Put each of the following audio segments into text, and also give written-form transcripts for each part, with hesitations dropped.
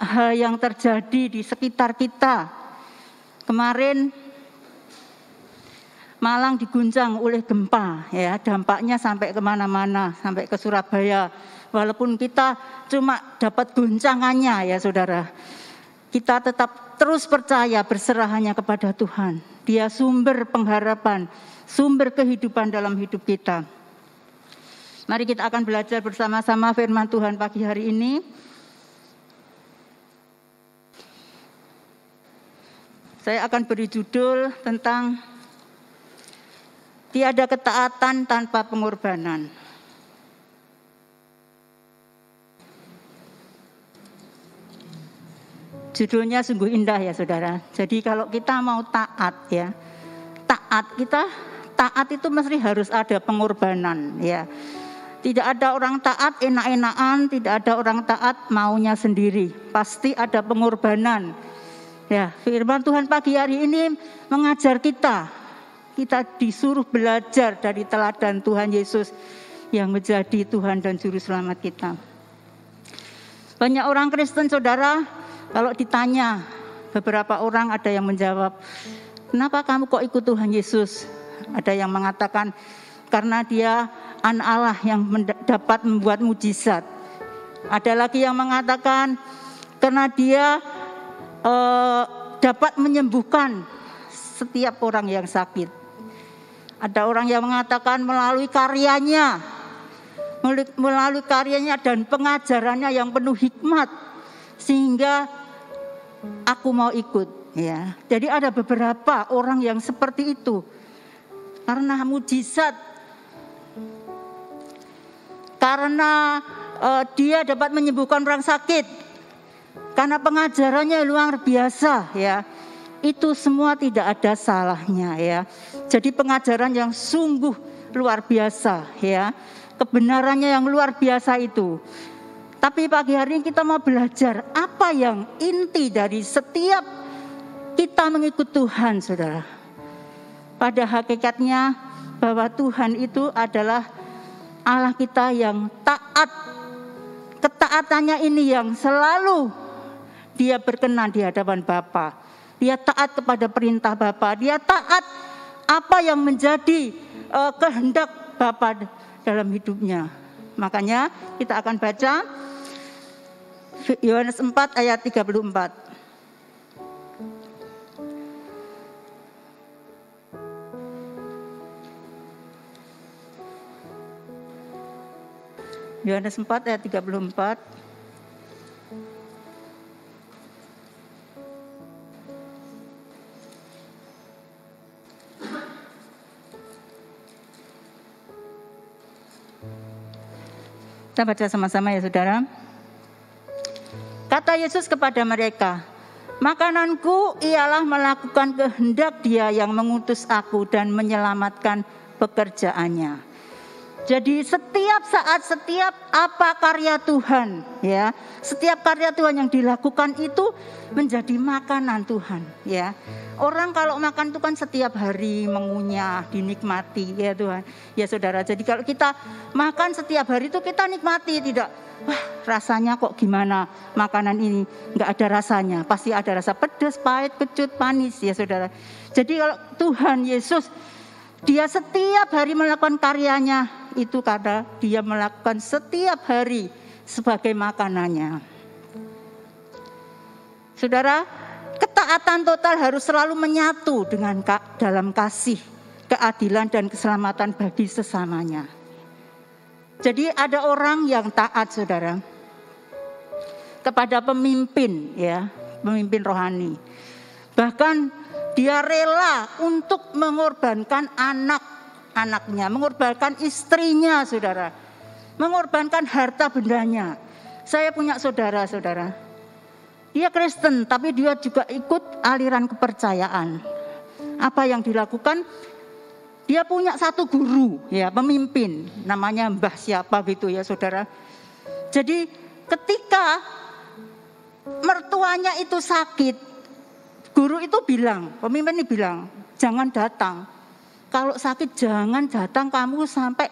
hal yang terjadi di sekitar kita. Kemarin Malang diguncang oleh gempa, ya, dampaknya sampai kemana-mana, sampai ke Surabaya. Walaupun kita cuma dapat guncangannya, ya saudara, kita tetap terus percaya, berserah hanya kepada Tuhan. Dia sumber pengharapan, sumber kehidupan dalam hidup kita. Mari kita akan belajar bersama-sama firman Tuhan pagi hari ini. Saya akan beri judul tentang tiada ketaatan tanpa pengorbanan. Judulnya sungguh indah, ya saudara. Jadi kalau kita mau taat, ya, taat itu mesti harus ada pengorbanan, ya. Tidak ada orang taat enak-enakan, tidak ada orang taat maunya sendiri. Pasti ada pengorbanan. Ya, firman Tuhan pagi hari ini mengajar kita. Kita disuruh belajar dari teladan Tuhan Yesus yang menjadi Tuhan dan Juru Selamat kita. Banyak orang Kristen, saudara, kalau ditanya, beberapa orang ada yang menjawab, kenapa kamu kok ikut Tuhan Yesus? Ada yang mengatakan, karena dia anak Allah yang dapat membuat mujizat. Ada lagi yang mengatakan, karena dia dapat menyembuhkan setiap orang yang sakit. Ada orang yang mengatakan melalui karyanya dan pengajarannya yang penuh hikmat, sehingga aku mau ikut, ya. Jadi ada beberapa orang yang seperti itu karena mujizat, karena dia dapat menyembuhkan orang sakit, karena pengajarannya luar biasa, ya. Itu semua tidak ada salahnya, ya. Jadi pengajaran yang sungguh luar biasa, ya. Kebenarannya yang luar biasa itu. Tapi pagi hari ini kita mau belajar apa yang inti dari setiap kita mengikut Tuhan, saudara. Pada hakikatnya bahwa Tuhan itu adalah Allah kita yang taat. Ketaatannya ini yang selalu dia berkenan di hadapan Bapa. Dia taat kepada perintah Bapa. Dia taat apa yang menjadi kehendak Bapa dalam hidupnya. Makanya kita akan baca Yohanes 4 ayat 34. Yohanes 4 ayat 34. Kita baca sama-sama, ya saudara. Kata Yesus kepada mereka, makananku ialah melakukan kehendak Dia yang mengutus aku dan menyelamatkan pekerjaannya. Jadi setiap saat, setiap apa karya Tuhan, ya, setiap karya Tuhan yang dilakukan itu menjadi makanan Tuhan, ya. Orang kalau makan itu kan setiap hari mengunyah, dinikmati, ya Tuhan, ya saudara. Jadi kalau kita makan setiap hari itu kita nikmati, tidak, wah rasanya kok gimana makanan ini, nggak ada rasanya. Pasti ada rasa pedas, pahit, kecut, manis, ya saudara. Jadi kalau Tuhan Yesus, Dia setiap hari melakukan karyanya, itu karena Dia melakukan setiap hari sebagai makanannya. Saudara, ketaatan total harus selalu menyatu dengan dalam kasih, keadilan dan keselamatan bagi sesamanya. Jadi ada orang yang taat, saudara, kepada pemimpin, ya, pemimpin rohani. Bahkan dia rela untuk mengorbankan anak-anaknya, mengorbankan istrinya, saudara, mengorbankan harta bendanya. Saya punya saudara-saudara, dia Kristen, tapi dia juga ikut aliran kepercayaan. Apa yang dilakukan? Dia punya satu guru, ya, pemimpin, namanya Mbah siapa gitu, ya saudara. Jadi ketika mertuanya itu sakit, guru itu bilang, pemimpin ini bilang, jangan datang. Kalau sakit jangan datang, kamu sampai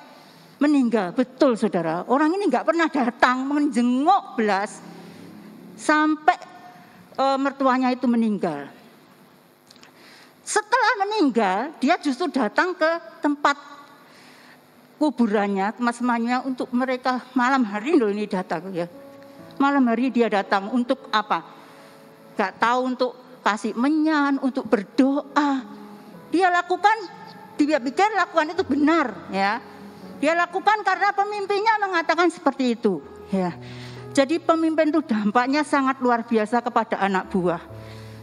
meninggal. Betul, saudara. Orang ini nggak pernah datang menjenguk belas sampai mertuanya itu meninggal. Setelah meninggal, dia justru datang ke tempat kuburannya, teman-temannya, untuk mereka malam hari loh ini datang ya. Malam hari dia datang untuk apa? Gak tahu, untuk kasih menyan, untuk berdoa. Dia lakukan, dia pikir lakukan itu benar ya. Dia lakukan karena pemimpinnya mengatakan seperti itu ya. Jadi pemimpin itu dampaknya sangat luar biasa kepada anak buah.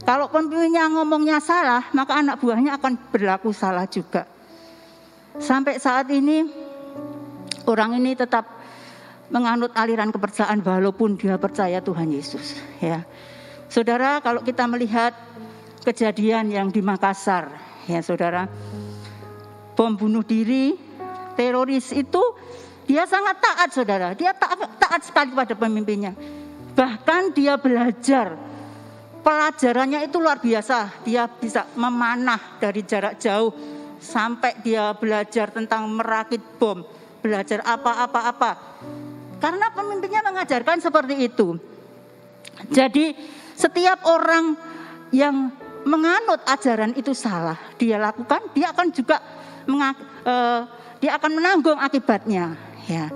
Kalau pemimpinnya ngomongnya salah, maka anak buahnya akan berlaku salah juga. Sampai saat ini orang ini tetap menganut aliran kepercayaan walaupun dia percaya Tuhan Yesus ya. Saudara, kalau kita melihat kejadian yang di Makassar ya saudara, bom bunuh diri, teroris itu dia sangat taat saudara. Dia taat sekali pada pemimpinnya. Bahkan dia belajar. Pelajarannya itu luar biasa. Dia bisa memanah dari jarak jauh sampai dia belajar tentang merakit bom, belajar apa-apa. Karena pemimpinnya mengajarkan seperti itu. Jadi setiap orang yang menganut ajaran itu salah, dia lakukan, dia akan juga dia akan menanggung akibatnya. Ya.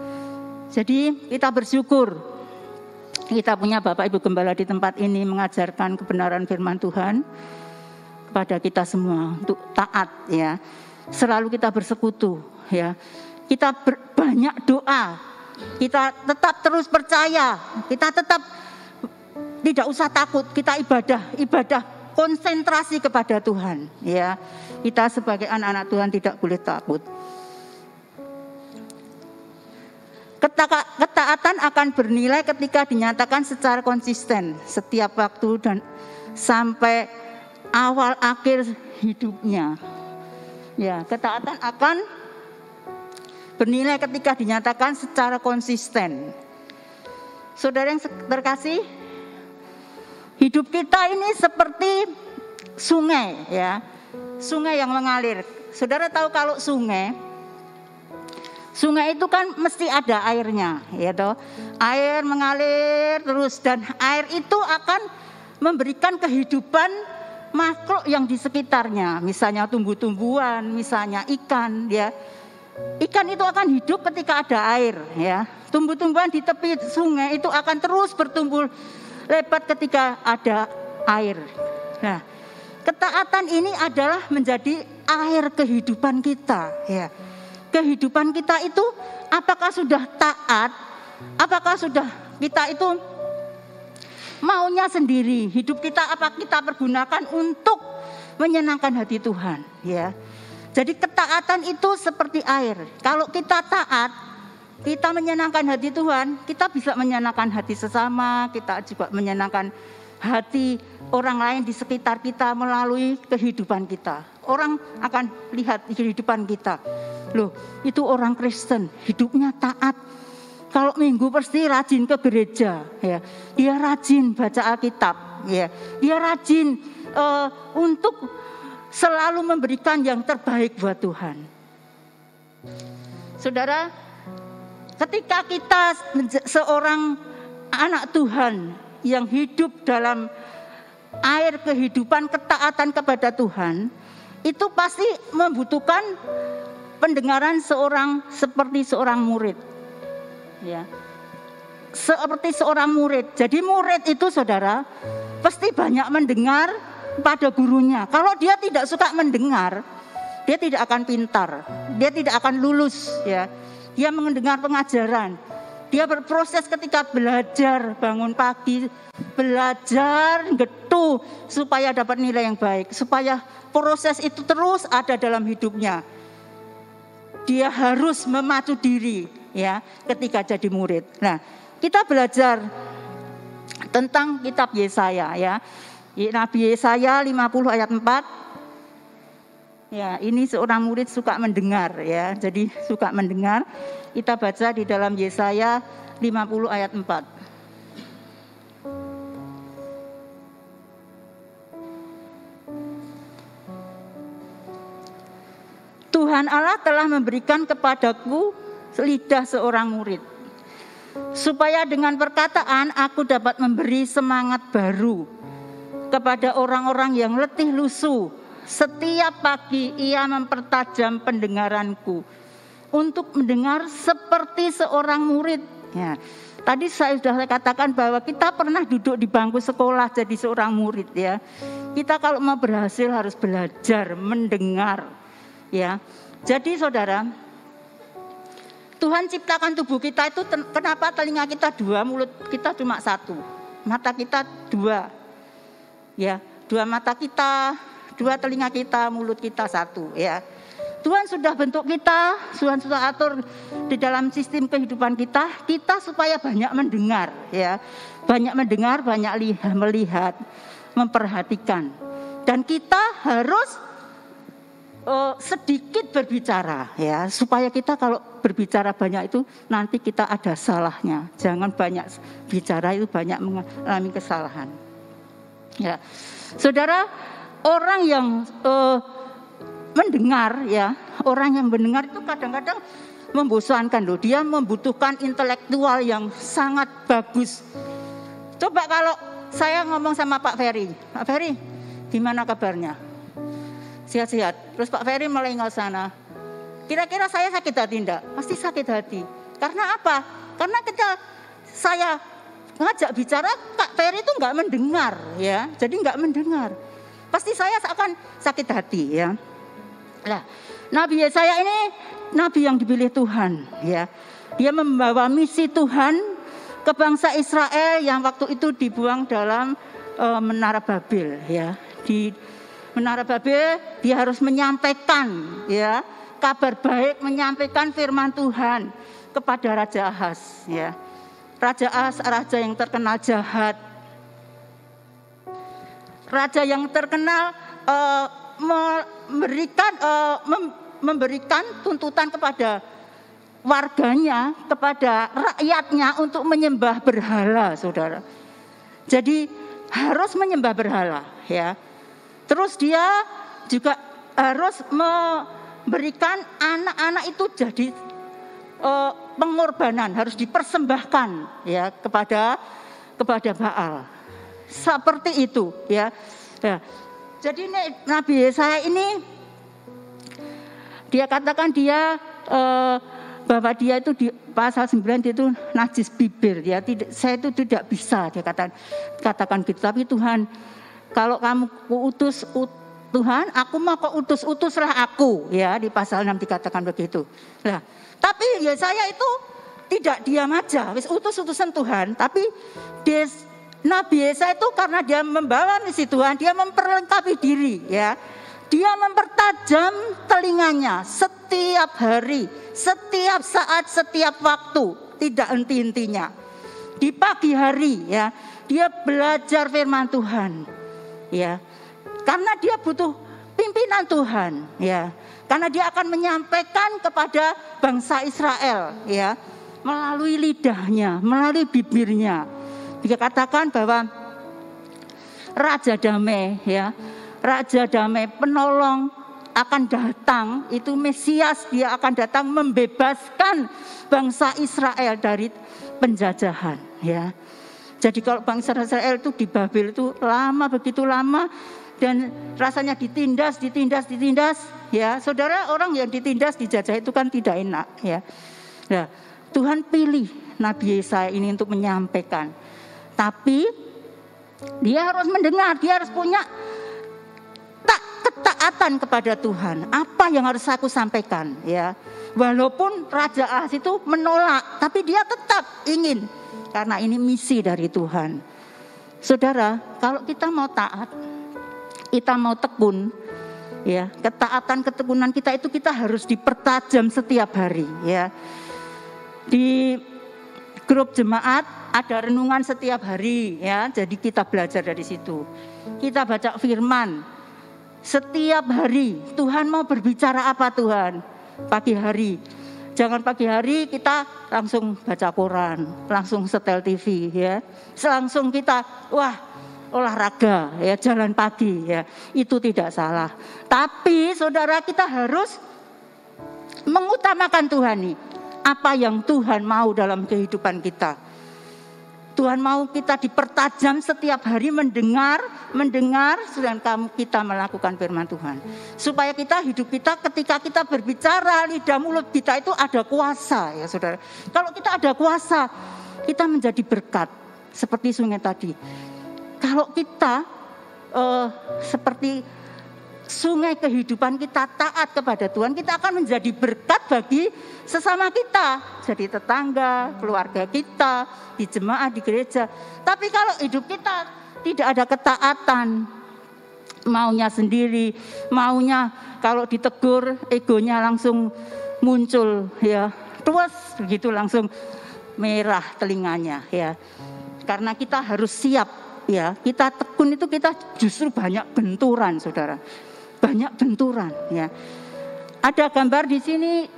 Jadi kita bersyukur. Kita punya Bapak Ibu Gembala di tempat ini mengajarkan kebenaran firman Tuhan kepada kita semua untuk taat ya. Selalu kita bersekutu ya. Kita banyak doa. Kita tetap terus percaya. Kita tetap tidak usah takut. Kita ibadah konsentrasi kepada Tuhan ya. Kita sebagai anak-anak Tuhan tidak boleh takut. Ketaatan akan bernilai ketika dinyatakan secara konsisten setiap waktu dan sampai awal akhir hidupnya. Ya, ketaatan akan bernilai ketika dinyatakan secara konsisten. Saudara yang terkasih, hidup kita ini seperti sungai ya. Sungai yang mengalir. Saudara tahu kalau sungai itu kan mesti ada airnya, ya toh. Air mengalir terus dan air itu akan memberikan kehidupan makhluk yang di sekitarnya. Misalnya tumbuh-tumbuhan, misalnya ikan, ya. Ikan itu akan hidup ketika ada air, ya. Tumbuh-tumbuhan di tepi sungai itu akan terus bertumbuh lebat ketika ada air. Nah, ketaatan ini adalah menjadi air kehidupan kita, ya. Kehidupan kita itu apakah sudah taat, apakah sudah kita itu maunya sendiri, hidup kita apa kita pergunakan untuk menyenangkan hati Tuhan, ya. Jadi ketaatan itu seperti air. Kalau kita taat, kita menyenangkan hati Tuhan, kita bisa menyenangkan hati sesama, kita juga menyenangkan hati orang lain di sekitar kita melalui kehidupan kita. Orang akan lihat kehidupan kita. Loh, itu orang Kristen, hidupnya taat. Kalau minggu pasti rajin ke gereja, ya. Dia rajin baca Alkitab, ya. Dia rajin untuk selalu memberikan yang terbaik buat Tuhan. Saudara, ketika kita seorang anak Tuhan yang hidup dalam air kehidupan ketaatan kepada Tuhan, itu pasti membutuhkan pendengaran seperti seorang murid, ya, seperti seorang murid. Jadi murid itu saudara pasti banyak mendengar pada gurunya. Kalau dia tidak suka mendengar, dia tidak akan pintar, dia tidak akan lulus, ya. Dia mendengar pengajaran, dia berproses ketika belajar, bangun pagi, belajar, getu supaya dapat nilai yang baik, supaya proses itu terus ada dalam hidupnya. Dia harus memacu diri, ya, ketika jadi murid. Nah, kita belajar tentang kitab Yesaya, ya. Nabi Yesaya 50 ayat 4. Ya, ini seorang murid suka mendengar, ya. Jadi suka mendengar. Kita baca di dalam Yesaya 50 ayat 4. Tuhan Allah telah memberikan kepadaku lidah seorang murid, supaya dengan perkataan aku dapat memberi semangat baru kepada orang-orang yang letih lusuh. Setiap pagi ia mempertajam pendengaranku untuk mendengar seperti seorang murid. Ya, tadi saya sudah katakan bahwa kita pernah duduk di bangku sekolah jadi seorang murid ya. Kita kalau mau berhasil harus belajar mendengar ya. Jadi saudara, Tuhan ciptakan tubuh kita itu, kenapa telinga kita 2, mulut kita cuma 1, mata kita 2, ya, 2 mata kita, 2 telinga kita, mulut kita 1, ya. Tuhan sudah bentuk kita, Tuhan sudah atur di dalam sistem kehidupan kita supaya banyak mendengar, ya, banyak mendengar, banyak melihat, memperhatikan, dan kita harus sedikit berbicara ya, supaya kita kalau berbicara banyak itu nanti kita ada salahnya. Jangan banyak bicara itu banyak mengalami kesalahan. Ya, saudara, orang yang mendengar ya, orang yang mendengar itu kadang-kadang membosankan loh. Dia membutuhkan intelektual yang sangat bagus. Coba kalau saya ngomong sama Pak Ferry, Pak Ferry, gimana kabarnya? Sehat-sehat. Terus Pak Ferry melengok sana. Kira-kira saya sakit hati enggak? Pasti sakit hati. Karena apa? Karena ketika saya ngajak bicara, Pak Ferry itu enggak mendengar ya. Jadi enggak mendengar. Pasti saya akan sakit hati ya. Nah, Nabi Yesaya ini nabi yang dipilih Tuhan ya. Dia membawa misi Tuhan ke bangsa Israel yang waktu itu dibuang dalam Menara Babel ya. Di Menara Babel dia harus menyampaikan ya kabar baik, menyampaikan firman Tuhan kepada Raja Ahaz ya. Raja Ahaz, raja yang terkenal jahat, raja yang terkenal memberikan tuntutan kepada warganya, kepada rakyatnya untuk menyembah berhala, saudara. Jadi harus menyembah berhala ya. Terus dia juga harus memberikan anak-anak itu jadi pengorbanan, harus dipersembahkan ya kepada Baal. Seperti itu ya. Ya. Jadi Nabi Yesaya ini dia katakan dia bahwa dia itu di pasal 9 dia itu najis bibir ya. Saya itu tidak bisa dia katakan gitu. Tapi Tuhan, kalau kamu utus Tuhan, aku mau kau utuslah aku ya, di pasal 6 dikatakan begitu. Nah, tapi Yesaya itu tidak diam aja, wis utusan Tuhan, tapi Nabi Yesaya itu karena dia membawa misi Tuhan, dia memperlengkapi diri ya. Dia mempertajam telinganya setiap hari, setiap saat, setiap waktu, tidak henti-hentinya. Di pagi hari ya, dia belajar firman Tuhan. Ya, karena dia butuh pimpinan Tuhan, ya, karena dia akan menyampaikan kepada bangsa Israel, ya, melalui lidahnya, melalui bibirnya. Dikatakan bahwa Raja Damai, ya, Raja Damai penolong akan datang, itu Mesias, dia akan datang membebaskan bangsa Israel dari penjajahan, ya. Jadi kalau bangsa Israel itu di Babel itu lama, begitu lama, dan rasanya ditindas ya. Saudara, orang yang ditindas, dijajah itu kan tidak enak ya. Nah, Tuhan pilih Nabi Yesaya ini untuk menyampaikan. Tapi dia harus mendengar, dia harus punya ketaatan kepada Tuhan. Apa yang harus aku sampaikan ya. Walaupun Raja Ahaz itu menolak, tapi dia tetap ingin. Karena ini misi dari Tuhan. Saudara, kalau kita mau taat, kita mau tekun, ya, ketaatan ketekunan kita itu kita harus dipertajam setiap hari, ya. Di grup jemaat ada renungan setiap hari, ya. Jadi kita belajar dari situ. Kita baca firman setiap hari. Tuhan mau berbicara apa Tuhan? Pagi hari. Jangan pagi hari kita langsung baca koran, langsung setel TV ya. Langsung kita olahraga ya, jalan pagi ya. Itu tidak salah. Tapi saudara, kita harus mengutamakan Tuhan nih. apa yang Tuhan mau dalam kehidupan kita. Tuhan mau kita dipertajam setiap hari mendengar dan kita melakukan firman Tuhan. Supaya hidup kita ketika kita berbicara, lidah mulut kita itu ada kuasa ya saudara. Kalau kita ada kuasa, kita menjadi berkat seperti sungai tadi. Kalau kita seperti sungai kehidupan kita taat kepada Tuhan, kita akan menjadi berkat bagi sesama kita, jadi tetangga, keluarga kita, di jemaat, di gereja. Tapi kalau hidup kita tidak ada ketaatan, maunya sendiri, maunya kalau ditegur egonya langsung muncul ya, terus begitu langsung merah telinganya ya. Karena kita harus siap ya, kita tekun itu kita justru banyak benturan saudara. Banyak benturan ya. Ada gambar di sini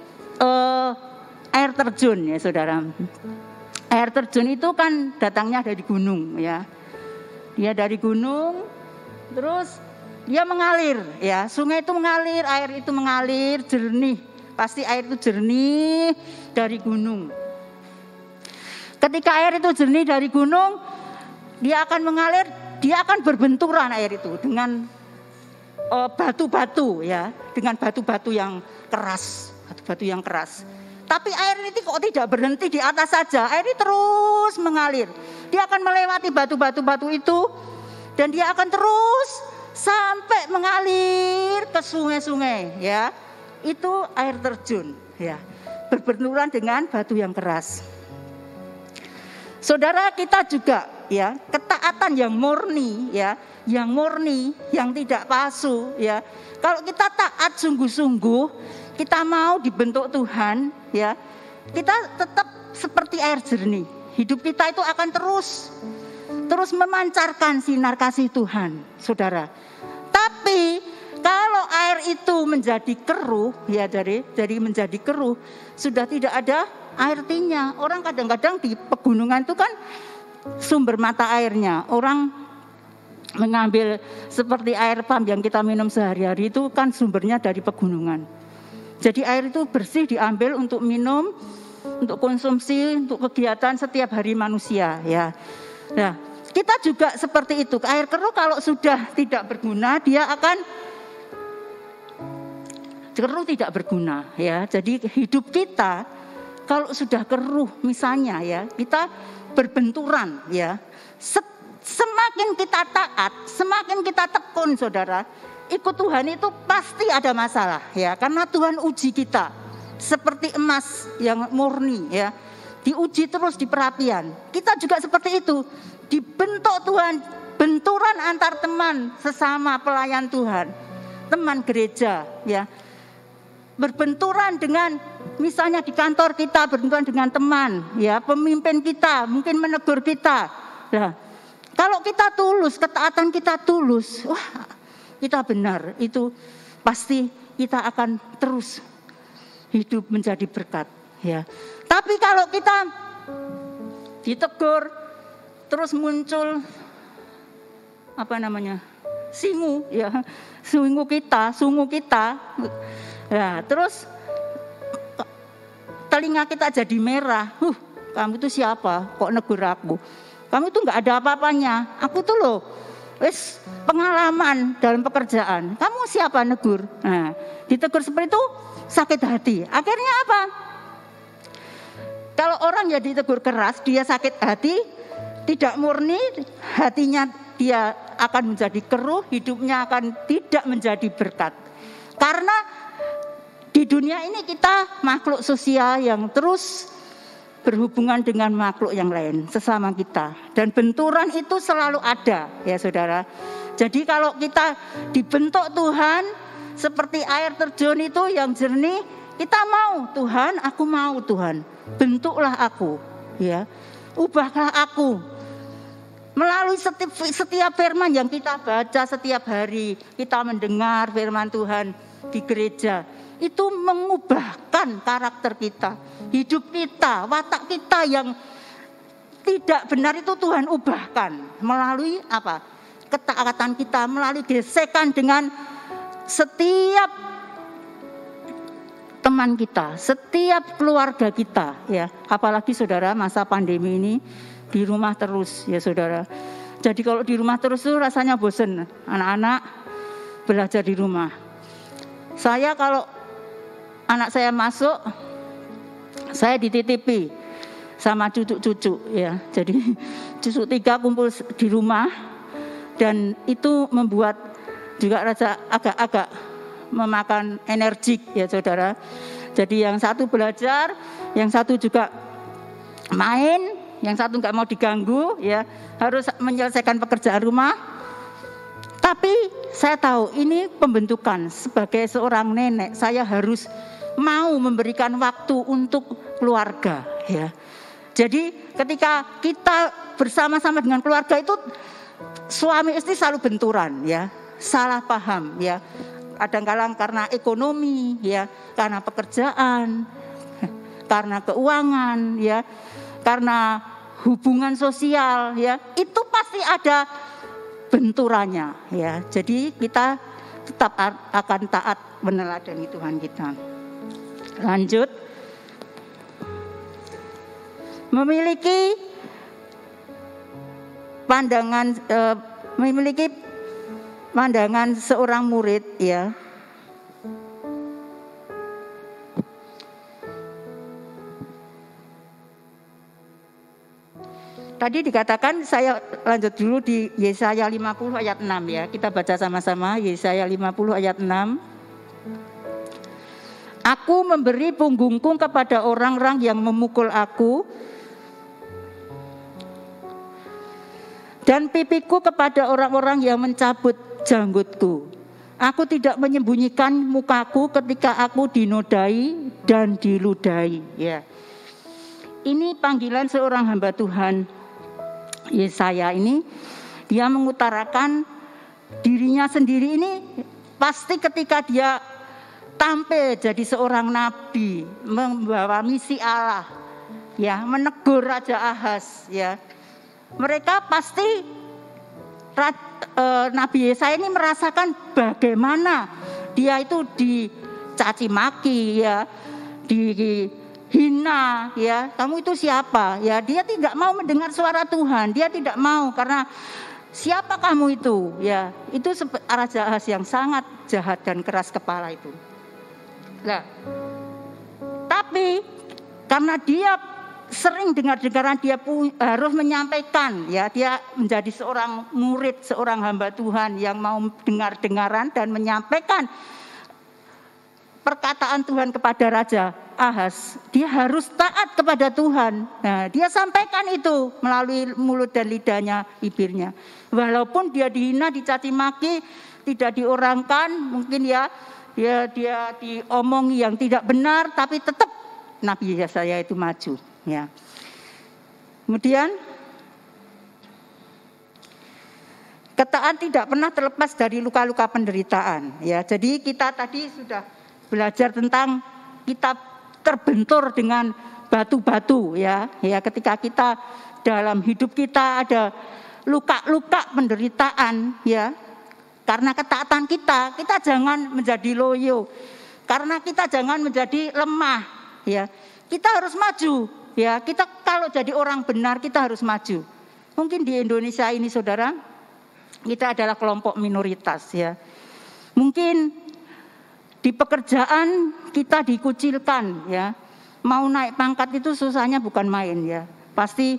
air terjun ya saudara. Air terjun itu kan datangnya dari gunung ya. Dia dari gunung terus dia mengalir ya. Sungai itu mengalir, air itu mengalir jernih. Pasti air itu jernih dari gunung. Ketika air itu jernih dari gunung, dia akan mengalir, dia akan berbenturan air itu dengan batu-batu ya, dengan batu-batu yang keras, batu-batu yang keras. Tapi air ini kok tidak berhenti di atas saja, air ini terus mengalir. Dia akan melewati batu-batu itu dan dia akan terus sampai mengalir ke sungai-sungai ya. Itu air terjun ya, berbenturan dengan batu yang keras. Saudara, kita juga ya, ketaatan yang murni ya, yang tidak palsu ya. Kalau kita taat sungguh-sungguh, kita mau dibentuk Tuhan ya, kita tetap seperti air jernih. Hidup kita itu akan terus memancarkan sinar kasih Tuhan, saudara. Tapi kalau air itu menjadi keruh ya, dari menjadi keruh, sudah tidak ada artinya. Orang kadang-kadang di pegunungan itu kan sumber mata airnya, orang mengambil seperti air pam yang kita minum sehari-hari itu kan sumbernya dari pegunungan. Jadi air itu bersih diambil untuk minum, untuk konsumsi, untuk kegiatan setiap hari manusia ya. Nah, kita juga seperti itu. Air keruh kalau sudah tidak berguna, dia akan keruh, tidak berguna ya. Jadi hidup kita kalau sudah keruh misalnya ya, kita berbenturan ya. Semakin kita taat, semakin kita tekun saudara, ikut Tuhan itu pasti ada masalah ya. Karena Tuhan uji kita seperti emas yang murni ya. Diuji terus di perapian. Kita juga seperti itu, dibentuk Tuhan, benturan antar teman sesama pelayan Tuhan, teman gereja ya. Berbenturan dengan misalnya di kantor kita, berbenturan dengan teman ya, pemimpin kita mungkin menegur kita. Nah, kalau kita tulus, ketaatan kita tulus, wah kita benar, itu pasti kita akan terus hidup menjadi berkat ya. Tapi kalau kita ditegur terus muncul sungu kita ya, terus telinga kita jadi merah. Kamu itu siapa? Kok negur aku? Kamu itu nggak ada apa-apanya. Aku tuh loh, wis pengalaman dalam pekerjaan. Kamu siapa negur? Nah, ditegur seperti itu sakit hati. Akhirnya apa? Kalau orang ya ditegur keras, dia sakit hati, tidak murni, hatinya dia akan menjadi keruh, hidupnya akan tidak menjadi berkat. Karena di dunia ini kita makhluk sosial yang terus berhubungan dengan makhluk yang lain, sesama kita. Dan benturan itu selalu ada ya saudara. Jadi kalau kita dibentuk Tuhan seperti air terjun itu yang jernih, kita mau Tuhan, aku mau Tuhan, bentuklah aku ya, ubahlah aku. Melalui setiap firman yang kita baca setiap hari, kita mendengar firman Tuhan di gereja, itu mengubahkan karakter kita, hidup kita, watak kita yang tidak benar itu Tuhan ubahkan melalui apa? Ketaatan kita, melalui gesekan dengan setiap teman kita, setiap keluarga kita, ya. Apalagi saudara masa pandemi ini di rumah terus, ya saudara. Jadi kalau di rumah terus itu rasanya bosen. Anak-anak belajar di rumah. Saya kalau anak saya masuk, saya dititipi sama cucu-cucu, ya. Jadi cucu 3 kumpul di rumah, dan itu membuat juga rasa agak-agak memakan energi, ya saudara. Jadi yang satu belajar, yang satu juga main, yang satu nggak mau diganggu, ya harus menyelesaikan pekerjaan rumah. Tapi saya tahu ini pembentukan sebagai seorang nenek, saya harus mau memberikan waktu untuk keluarga, ya. Jadi ketika kita bersama-sama dengan keluarga itu suami istri selalu benturan, ya, salah paham, ya. Kadang-kadang karena ekonomi, ya, karena pekerjaan, karena keuangan, ya, karena hubungan sosial, ya, itu pasti ada benturannya, ya. Jadi kita tetap akan taat meneladani Tuhan kita. Lanjut, memiliki pandangan seorang murid, ya. Tadi dikatakan, saya lanjut dulu di Yesaya 50 ayat 6, ya. Kita baca sama-sama Yesaya 50 ayat 6. Aku memberi punggungku kepada orang-orang yang memukul aku, dan pipiku kepada orang-orang yang mencabut janggutku. Aku tidak menyembunyikan mukaku ketika aku dinodai dan diludahi, ya. Ini panggilan seorang hamba Tuhan Yesaya ini. Dia mengutarakan dirinya sendiri ini pasti ketika dia tampil jadi seorang nabi, membawa misi Allah, ya, menegur Raja Ahaz, ya. Mereka pasti Nabi Yesaya ini merasakan bagaimana dia itu dicaci maki, ya, dihina, ya. Kamu itu siapa? Ya, dia tidak mau mendengar suara Tuhan. Dia tidak mau karena siapa kamu itu? Ya, itu Raja Ahaz yang sangat jahat dan keras kepala itu. Nah, tapi karena dia sering dengar-dengaran, dia harus menyampaikan, ya, dia menjadi seorang murid, seorang hamba Tuhan yang mau dengar-dengaran dan menyampaikan perkataan Tuhan kepada Raja Ahaz. Dia harus taat kepada Tuhan. Nah, dia sampaikan itu melalui mulut dan lidahnya, bibirnya. Walaupun dia dihina, dicaci maki, tidak diorangkan, mungkin ya dia diomongi yang tidak benar, tapi tetap Nabi Yesaya itu maju, ya. Kemudian ketaatan tidak pernah terlepas dari luka-luka penderitaan, ya. Jadi kita tadi sudah belajar tentang kita terbentur dengan batu-batu, ya. Ya, ketika kita dalam hidup kita ada luka-luka penderitaan, ya. Karena ketaatan kita jangan menjadi loyo. Karena kita jangan menjadi lemah, ya. Kita harus maju, ya. Kita kalau jadi orang benar kita harus maju. Mungkin di Indonesia ini saudara, kita adalah kelompok minoritas, ya. Mungkin di pekerjaan kita dikucilkan, ya. Mau naik pangkat itu susahnya bukan main, ya. Pasti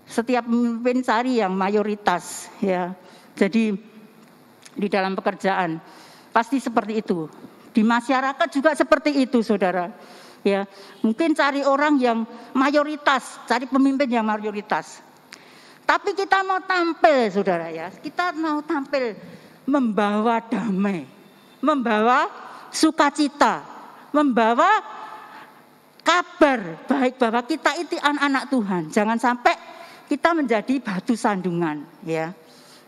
setiap pemimpin cari yang mayoritas, ya. Jadi di dalam pekerjaan pasti seperti itu. Di masyarakat juga seperti itu, saudara. Ya, mungkin cari orang yang mayoritas, cari pemimpin yang mayoritas. Tapi kita mau tampil, saudara, ya. Kita mau tampil membawa damai, membawa sukacita, membawa kabar baik bahwa kita itu anak-anak Tuhan. Jangan sampai kita menjadi batu sandungan, ya.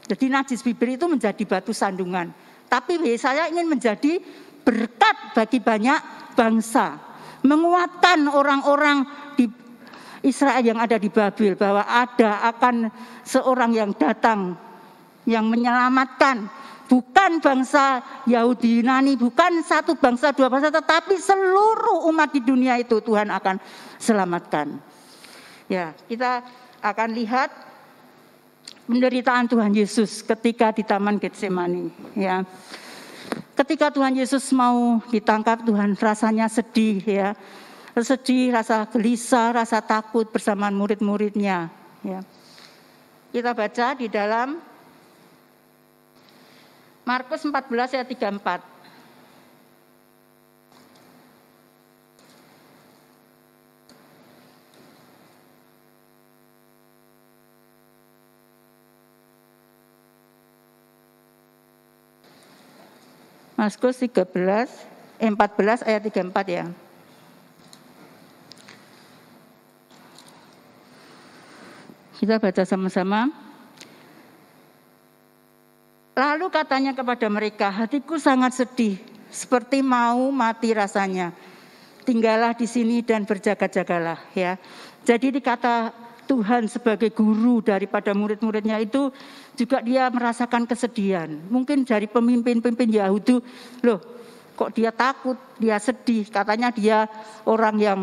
Jadi najis bibir itu menjadi batu sandungan. Tapi Yesaya ingin menjadi berkat bagi banyak bangsa. Menguatkan orang-orang di Israel yang ada di Babel bahwa akan seorang yang datang yang menyelamatkan bukan bangsa Yahudi Yunani, bukan satu bangsa dua bangsa, tetapi seluruh umat di dunia itu Tuhan akan selamatkan. Ya, kita akan lihat penderitaan Tuhan Yesus ketika di Taman Getsemani. Ya, ketika Tuhan Yesus mau ditangkap, Tuhan rasanya sedih, ya, sedih, rasa gelisah, rasa takut bersama murid-muridnya. Ya, kita baca di dalam Markus 14 ayat 34. Markus 14 ayat 34 ya. Kita baca sama-sama. Lalu katanya kepada mereka, hatiku sangat sedih, seperti mau mati rasanya. Tinggallah di sini dan berjaga-jagalah, ya. Jadi dikata Tuhan sebagai guru daripada murid-muridnya itu juga dia merasakan kesedihan. Mungkin dari pemimpin-pemimpin Yahudi, loh kok dia takut, dia sedih. Katanya dia orang yang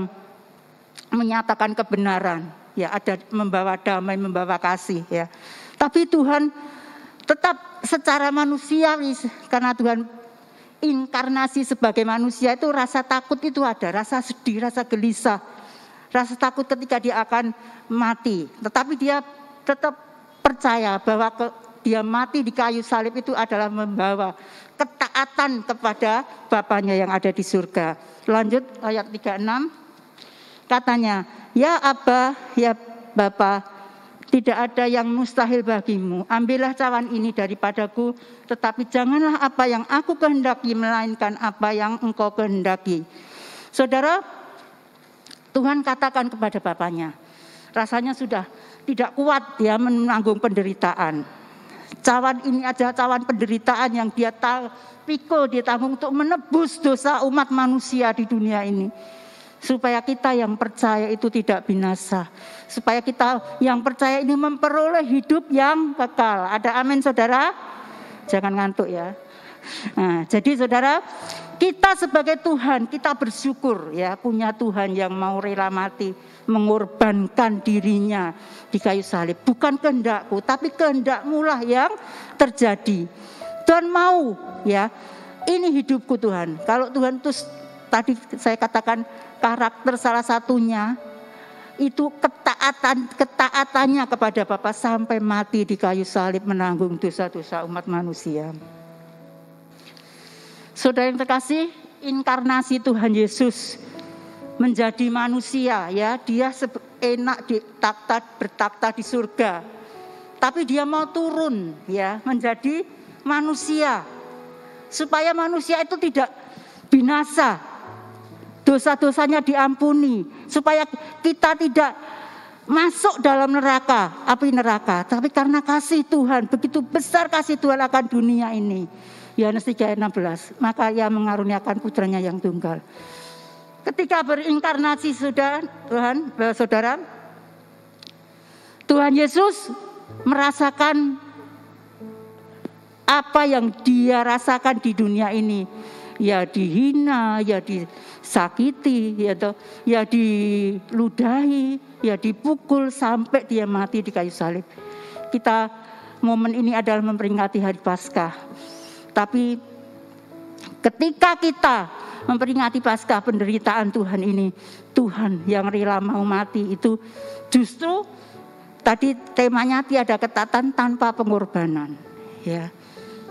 menyatakan kebenaran, ya, ada membawa damai, membawa kasih, ya. Tapi Tuhan tetap secara manusiawi, karena Tuhan inkarnasi sebagai manusia, itu rasa takut itu ada, rasa sedih, rasa gelisah, rasa takut ketika dia akan mati. Tetapi dia tetap percaya bahwa dia mati di kayu salib itu adalah membawa ketaatan kepada Bapanya yang ada di surga. Lanjut ayat 36, katanya, ya Aba, ya Bapa, tidak ada yang mustahil bagimu. Ambillah cawan ini daripadaku, tetapi janganlah apa yang aku kehendaki, melainkan apa yang engkau kehendaki. Saudara, Tuhan katakan kepada Bapanya, rasanya sudah tidak kuat ya menanggung penderitaan. Cawan ini adalah cawan penderitaan yang dia pikul, dia tanggung untuk menebus dosa umat manusia di dunia ini. Supaya kita yang percaya itu tidak binasa. Supaya kita yang percaya ini memperoleh hidup yang kekal. Ada amin saudara? Jangan ngantuk ya. Nah, jadi saudara, kita sebagai Tuhan, kita bersyukur ya punya Tuhan yang mau rela mati, mengorbankan dirinya di kayu salib. Bukan kehendakku, tapi kehendak-Mu lah yang terjadi. Tuhan mau ya, ini hidupku Tuhan. Kalau Tuhan itu tadi saya katakan karakter salah satunya itu ketaatannya kepada Bapa sampai mati di kayu salib menanggung dosa-dosa umat manusia. Saudara yang terkasih, inkarnasi Tuhan Yesus menjadi manusia ya, dia enak bertakhta di surga. Tapi dia mau turun ya menjadi manusia supaya manusia itu tidak binasa. Dosa-dosanya diampuni supaya kita tidak masuk dalam neraka, api neraka. Tapi karena kasih Tuhan, begitu besar kasih Tuhan akan dunia ini. Yohanes 3:16, maka Ia mengaruniakan putranya yang tunggal. Ketika berinkarnasi saudara, Tuhan Yesus merasakan apa yang dia rasakan di dunia ini. Ya dihina, ya disakiti, ya diludahi, ya dipukul sampai dia mati di kayu salib. Kita momen ini adalah memperingati hari Paskah. Tapi ketika kita memperingati Paskah penderitaan Tuhan ini, Tuhan yang rela mau mati itu justru tadi temanya tiada ketaatan tanpa pengorbanan, ya.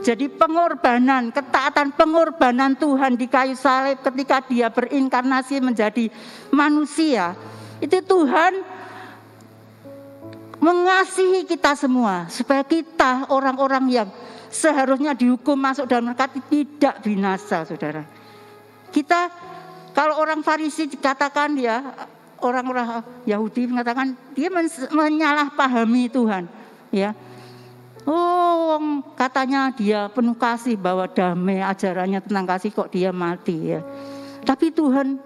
Jadi pengorbanan, ketaatan pengorbanan Tuhan di kayu salib ketika dia berinkarnasi menjadi manusia. Itu Tuhan mengasihi kita semua supaya kita orang-orang yang seharusnya dihukum masuk dalam neraka tidak binasa, saudara. Kita kalau orang Farisi dikatakan ya, orang-orang Yahudi mengatakan dia menyalahpahami Tuhan, ya. Oh, katanya dia penuh kasih, bawa damai, ajarannya tentang kasih, kok dia mati ya. Tapi Tuhan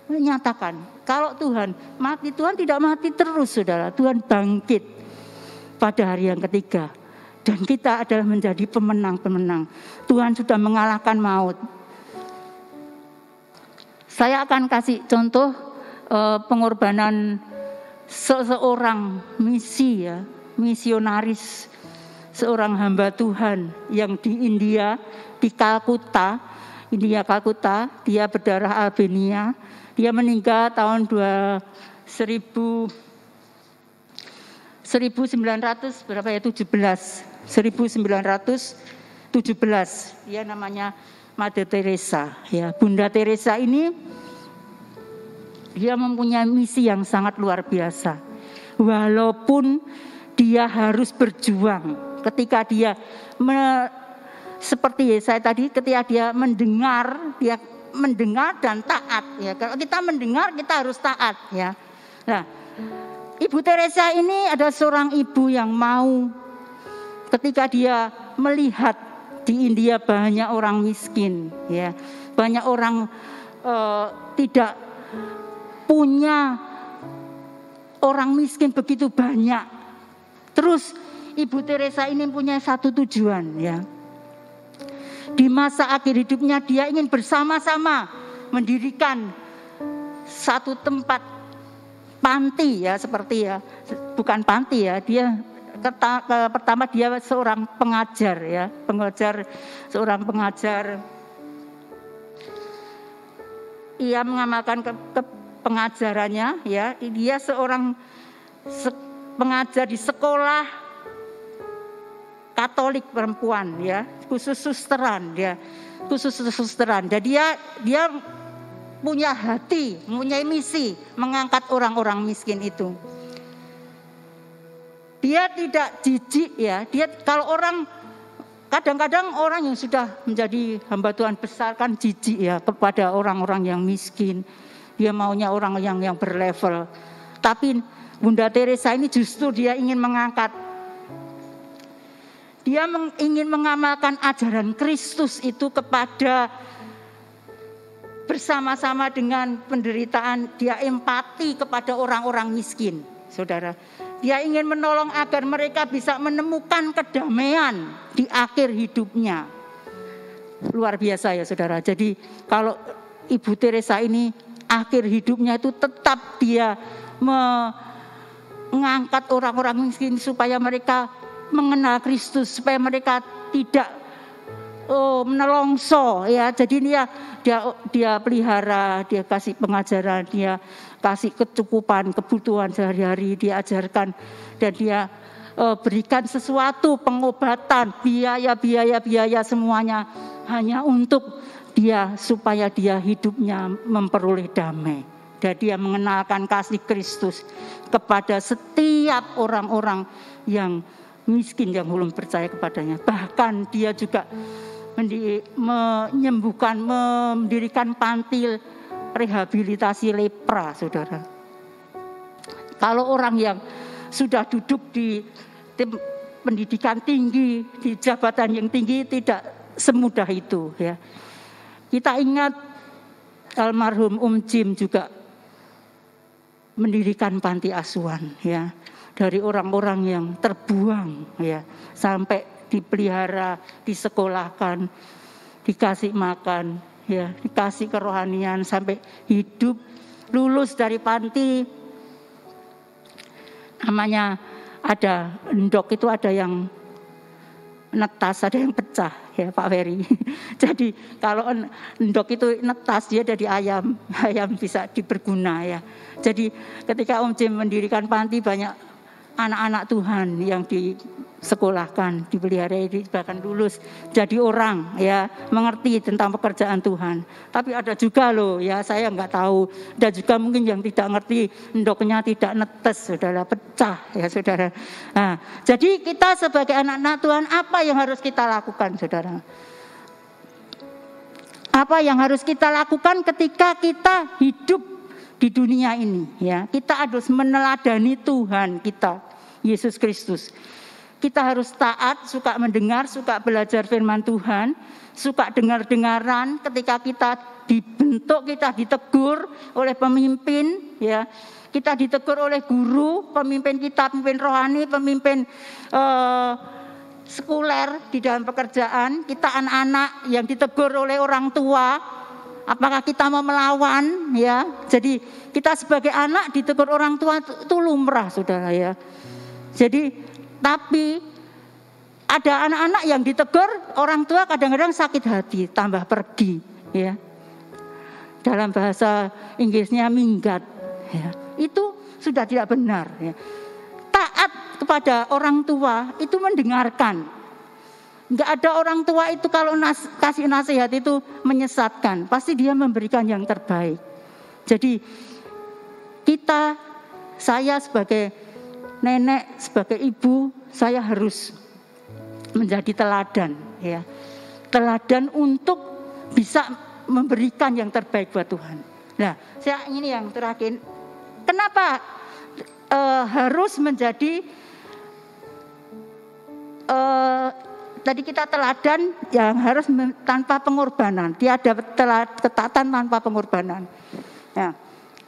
menyatakan kalau Tuhan mati, Tuhan tidak mati terus saudara. Tuhan bangkit pada hari yang ketiga. Dan kita adalah menjadi pemenang-pemenang. Tuhan sudah mengalahkan maut. Saya akan kasih contoh pengorbanan seseorang misionaris, seorang hamba Tuhan yang di India, di Calcutta, dia berdarah Albania. Dia meninggal tahun 1917. Dia namanya Mother Teresa, ya. Bunda Teresa ini dia mempunyai misi yang sangat luar biasa. Walaupun dia harus berjuang ketika dia seperti saya tadi, ketika dia mendengar dan taat, ya. Kalau kita mendengar, kita harus taat, ya. Nah, Ibu Teresa ini ada seorang ibu yang mau, ketika dia melihat di India banyak orang miskin, ya, banyak orang tidak punya, orang miskin begitu banyak. Terus Ibu Teresa ini punya satu tujuan, ya. Di masa akhir hidupnya dia ingin bersama-sama mendirikan satu tempat panti, ya, seperti, ya, bukan panti, ya, dia pertama dia seorang pengajar, ya, seorang pengajar. Ia mengamalkan pengajarannya, ya, dia seorang pengajar di sekolah Katolik perempuan, ya, khusus susteran. Dan dia punya hati, mempunyai misi mengangkat orang-orang miskin itu. Dia tidak jijik, ya. Dia kalau kadang-kadang orang yang sudah menjadi hamba Tuhan besar kan jijik, ya, kepada orang-orang yang miskin. Dia maunya orang yang berlevel. Tapi Bunda Teresa ini justru dia ingin mengangkat. Dia ingin mengamalkan ajaran Kristus itu kepada, bersama-sama dengan penderitaan, dia empati kepada orang-orang miskin, saudara. Dia ingin menolong agar mereka bisa menemukan kedamaian di akhir hidupnya. Luar biasa, ya, saudara. Jadi kalau Ibu Teresa ini akhir hidupnya itu tetap dia mengangkat orang-orang miskin supaya mereka mengenal Kristus, supaya mereka tidak menelongso, ya. Jadi dia pelihara, dia kasih pengajaran, dia kasih kecukupan kebutuhan sehari-hari, dia ajarkan, dan dia berikan sesuatu pengobatan, biaya semuanya hanya untuk dia, supaya dia hidupnya memperoleh damai. Dan dia mengenalkan kasih Kristus kepada setiap orang-orang yang miskin yang belum percaya kepadanya. Bahkan dia juga mendirikan panti rehabilitasi lepra, saudara. Kalau orang yang sudah duduk di pendidikan tinggi, di jabatan yang tinggi, tidak semudah itu, ya. Kita ingat almarhum Jim juga mendirikan panti asuhan, ya, dari orang-orang yang terbuang, ya, sampai dipelihara, disekolahkan, dikasih makan, ya, dikasih kerohanian sampai hidup, lulus dari panti. Namanya ada endok itu, ada yang netas, ada yang pecah, ya, Pak Ferry. Jadi kalau endok itu netas, dia dari ayam bisa diberguna, ya. Jadi ketika Jim mendirikan panti, banyak anak-anak Tuhan yang disekolahkan, dipelihara, bahkan lulus jadi orang, ya, mengerti tentang pekerjaan Tuhan. Tapi ada juga loh, ya, saya nggak tahu, dan juga mungkin yang tidak ngerti, endoknya tidak netes, saudara, pecah, ya, saudara. Nah, jadi kita sebagai anak-anak Tuhan, apa yang harus kita lakukan, saudara? Apa yang harus kita lakukan ketika kita hidup di dunia ini, ya? Kita harus meneladani Tuhan kita, Yesus Kristus. Kita harus taat, suka mendengar, suka belajar firman Tuhan, suka dengar-dengaran. Ketika kita dibentuk, kita ditegur oleh pemimpin, ya. Kita ditegur oleh guru, pemimpin kita, pemimpin rohani, pemimpin sekuler di dalam pekerjaan, kita anak-anak yang ditegur oleh orang tua, apakah kita mau melawan ya? Jadi kita sebagai anak ditegur orang tua itu lumrah, saudara ya. Jadi tapi ada anak-anak yang ditegur orang tua kadang-kadang sakit hati, tambah pergi ya. Dalam bahasa Inggrisnya minggat ya. Itu sudah tidak benar ya. Taat kepada orang tua itu mendengarkan. Enggak ada orang tua itu kalau kasih nasihat itu menyesatkan, pasti dia memberikan yang terbaik. Jadi saya sebagai nenek, sebagai ibu, saya harus menjadi teladan ya. Teladan untuk bisa memberikan yang terbaik buat Tuhan. Nah, ini yang terakhir. Kenapa harus menjadi tadi kita teladan yang harus tanpa pengorbanan. Tiada ketaatan tanpa pengorbanan. Nah,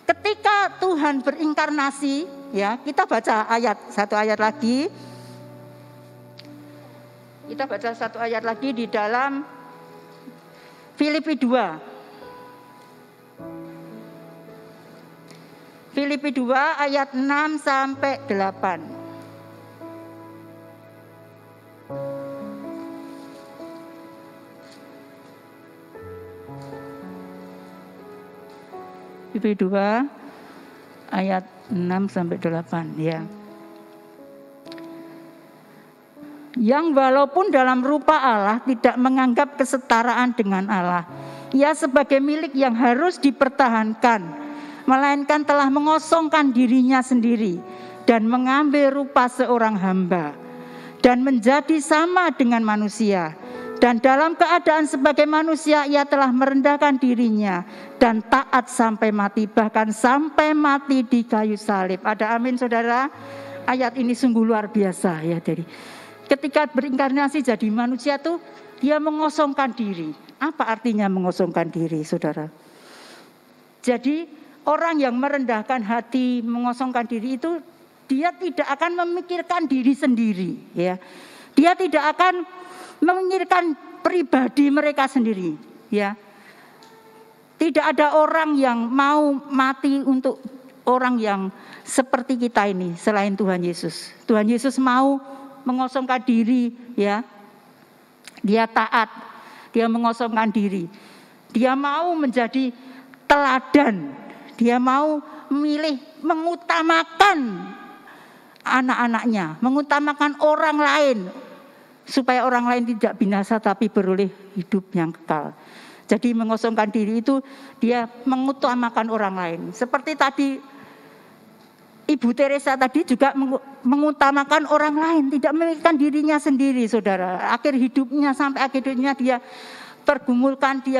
ketika Tuhan berinkarnasi, ya kita baca satu ayat lagi. Kita baca satu ayat lagi di dalam Filipi 2. Filipi 2 ayat 6 sampai 8. Filipi 2 ayat 6 sampai 8 ya. Yang walaupun dalam rupa Allah tidak menganggap kesetaraan dengan Allah, ia sebagai milik yang harus dipertahankan, melainkan telah mengosongkan dirinya sendiri dan mengambil rupa seorang hamba dan menjadi sama dengan manusia. Dan dalam keadaan sebagai manusia ia telah merendahkan dirinya dan taat sampai mati, bahkan sampai mati di kayu salib. Ada amin saudara? Ayat ini sungguh luar biasa ya. Jadi ketika berinkarnasi jadi manusia tuh dia mengosongkan diri. Apa artinya mengosongkan diri saudara? Jadi orang yang merendahkan hati, mengosongkan diri itu dia tidak akan memikirkan diri sendiri ya. Dia tidak akan memikirkan pribadi mereka sendiri ya. Tidak ada orang yang mau mati untuk orang yang seperti kita ini selain Tuhan Yesus. Tuhan Yesus mau mengosongkan diri ya. Dia taat, dia mengosongkan diri. Dia mau menjadi teladan. Dia mau memilih mengutamakan anak-anaknya, mengutamakan orang lain supaya orang lain tidak binasa tapi beroleh hidup yang kekal. Jadi mengosongkan diri itu dia mengutamakan orang lain. Seperti tadi Ibu Teresa tadi juga mengutamakan orang lain, tidak memikirkan dirinya sendiri, saudara. Akhir hidupnya sampai akhir hidupnya dia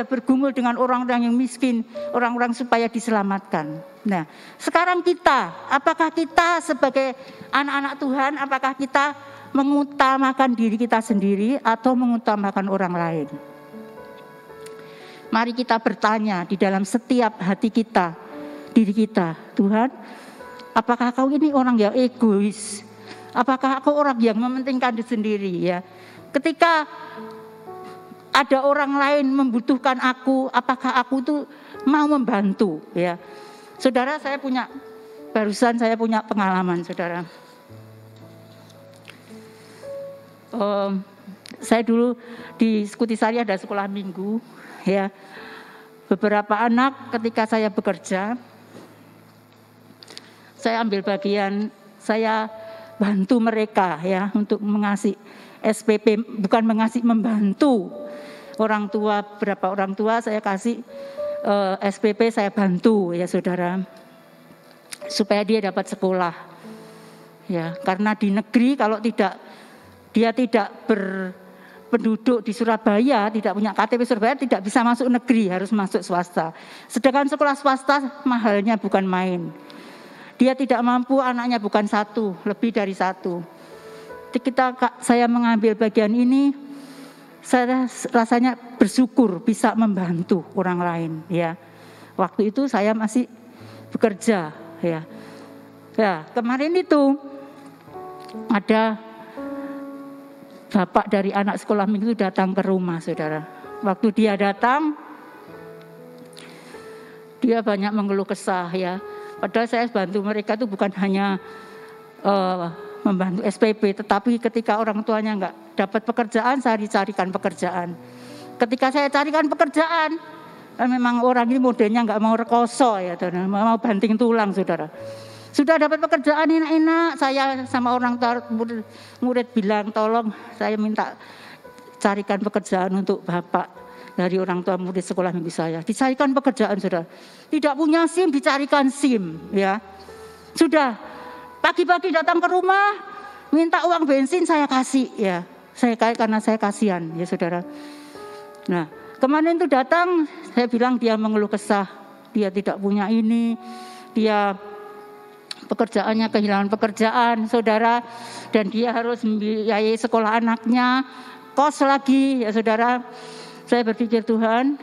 bergumul dengan orang-orang yang miskin, orang-orang supaya diselamatkan. Nah, sekarang apakah kita sebagai anak-anak Tuhan, apakah kita mengutamakan diri kita sendiri atau mengutamakan orang lain? Mari kita bertanya di dalam setiap hati kita, diri kita, Tuhan, apakah kau ini orang yang egois? Apakah aku orang yang mementingkan diri sendiri ya? Ketika ada orang lain membutuhkan aku, apakah aku tuh mau membantu ya? Saudara, barusan saya punya pengalaman, saudara. Saya dulu di Skutisari ada sekolah minggu ya. Beberapa anak ketika saya bekerja, saya ambil bagian, saya bantu mereka ya untuk mengasih SPP, bukan membantu orang tua, berapa orang tua saya kasih SPP, saya bantu ya saudara, supaya dia dapat sekolah ya. Karena di negeri kalau dia tidak berpenduduk di Surabaya, tidak punya KTP Surabaya, tidak bisa masuk negeri, harus masuk swasta. Sedangkan sekolah swasta mahalnya bukan main. Dia tidak mampu, anaknya bukan satu, lebih dari satu. Saya mengambil bagian ini, saya rasanya bersyukur bisa membantu orang lain ya. Waktu itu saya masih bekerja ya. Ya, kemarin itu ada bapak dari anak sekolah minggu itu datang ke rumah, saudara. Waktu dia datang, dia banyak mengeluh kesah ya. Padahal saya bantu mereka itu bukan hanya membantu SPP, tetapi ketika orang tuanya enggak dapat pekerjaan, saya dicarikan pekerjaan. Ketika saya carikan pekerjaan, memang orang ini modelnya enggak mau rekoso ya, mau banting tulang, saudara. Sudah dapat pekerjaan enak-enak, saya sama orang murid bilang, tolong saya minta carikan pekerjaan untuk bapak dari orang tua murid sekolah minggu saya. Dicarikan pekerjaan, saudara. Tidak punya SIM, dicarikan SIM, ya. Sudah pagi-pagi datang ke rumah, minta uang bensin, saya kasih, ya. Karena saya kasihan, ya saudara. Nah, kemarin itu datang, saya bilang dia mengeluh kesah, dia tidak punya ini, dia pekerjaannya kehilangan pekerjaan, saudara, dan dia harus membiayai sekolah anaknya, kos lagi, ya saudara. Saya berpikir, Tuhan,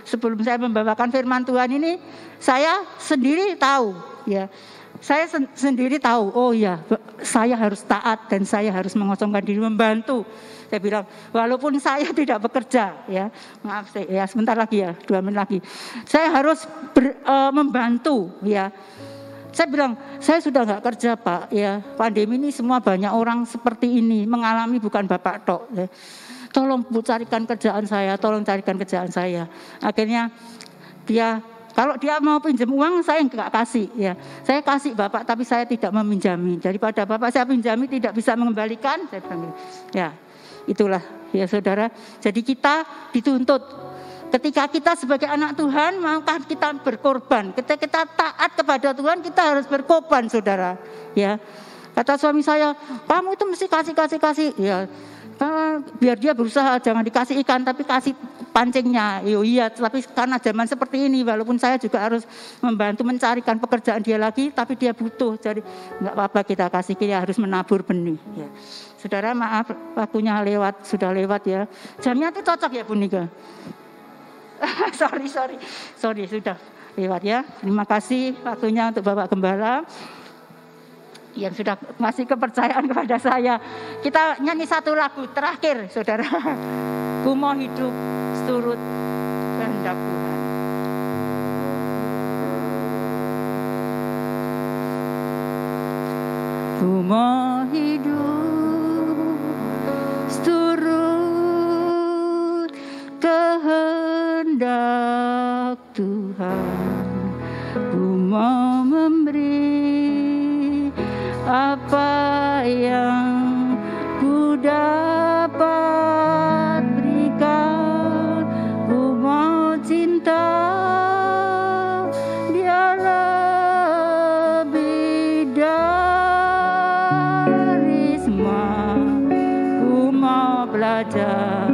sebelum saya membawakan firman Tuhan ini, saya sendiri tahu, ya. Saya sendiri tahu, oh ya, saya harus taat dan saya harus mengosongkan diri membantu. Saya bilang, walaupun saya tidak bekerja, ya, maaf, ya sebentar lagi ya, 2 menit lagi. Saya harus membantu, ya. Saya bilang, saya sudah nggak kerja Pak, ya. Pandemi ini semua banyak orang seperti ini mengalami, bukan Bapak tok. Ya. Tolong Bu carikan kerjaan saya, tolong carikan kerjaan saya. Akhirnya dia, kalau dia mau pinjam uang, saya nggak kasih, ya. Saya kasih Bapak, tapi saya tidak meminjami. Daripada Bapak saya pinjami tidak bisa mengembalikan, saya bilang, ya itulah, ya saudara. Jadi kita dituntut. Ketika kita sebagai anak Tuhan, maka kita berkorban. Ketika kita taat kepada Tuhan, kita harus berkorban, saudara. Ya, kata suami saya, kamu itu mesti kasih. Ya, biar dia berusaha, jangan dikasih ikan, tapi kasih pancingnya. Iya, tapi karena zaman seperti ini, walaupun saya juga harus membantu mencarikan pekerjaan dia lagi, tapi dia butuh. Jadi nggak apa-apa kita kasih, kita harus menabur benih. Ya. Saudara, maaf, waktunya sudah lewat ya. Jamnya itu cocok ya Bu Nika? sorry sudah lewat ya. Terima kasih waktunya untuk Bapak Gembala yang sudah ngasih kepercayaan kepada saya. Kita nyanyi satu lagu terakhir, saudara. Ku mau hidup seturut kehendak Tuhan. Ku mau hidup seturut kehendak Tuhan, ku mau memberi apa yang ku dapat berikan. Ku mau cinta dia lebih dari semua. Ku mau belajar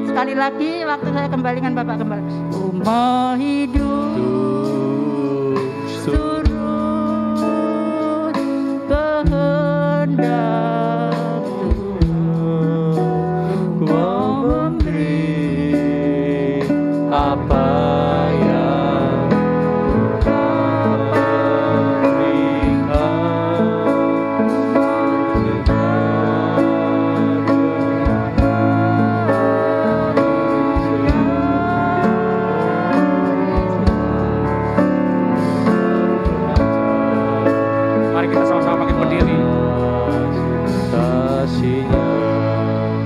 sekali lagi, waktu saya kembalikan Bapak Gembala. Ku mau hidup turut kehendak Tuhan, ku mau memberi apa yang dapat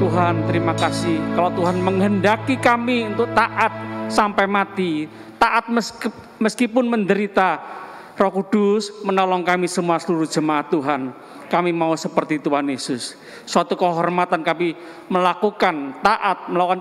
Tuhan, terima kasih kalau Tuhan menghendaki kami untuk taat sampai mati, taat meskipun menderita. Roh Kudus menolong kami semua seluruh jemaat Tuhan. Kami mau seperti Tuhan Yesus. Suatu kehormatan kami melakukan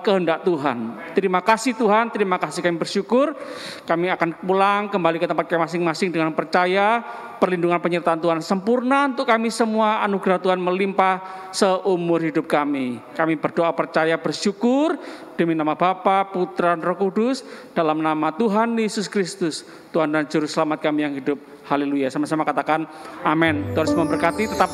kehendak Tuhan. Terima kasih Tuhan, terima kasih, kami bersyukur. Kami akan pulang kembali ke tempat kami masing-masing dengan percaya perlindungan penyertaan Tuhan sempurna untuk kami semua. Anugerah Tuhan melimpah seumur hidup kami. Kami berdoa percaya bersyukur demi nama Bapa, Putra, dan Roh Kudus, dalam nama Tuhan Yesus Kristus, Tuhan dan Juru Selamat kami yang hidup. Haleluya. Sama-sama katakan amin. Terus memberkati, tetap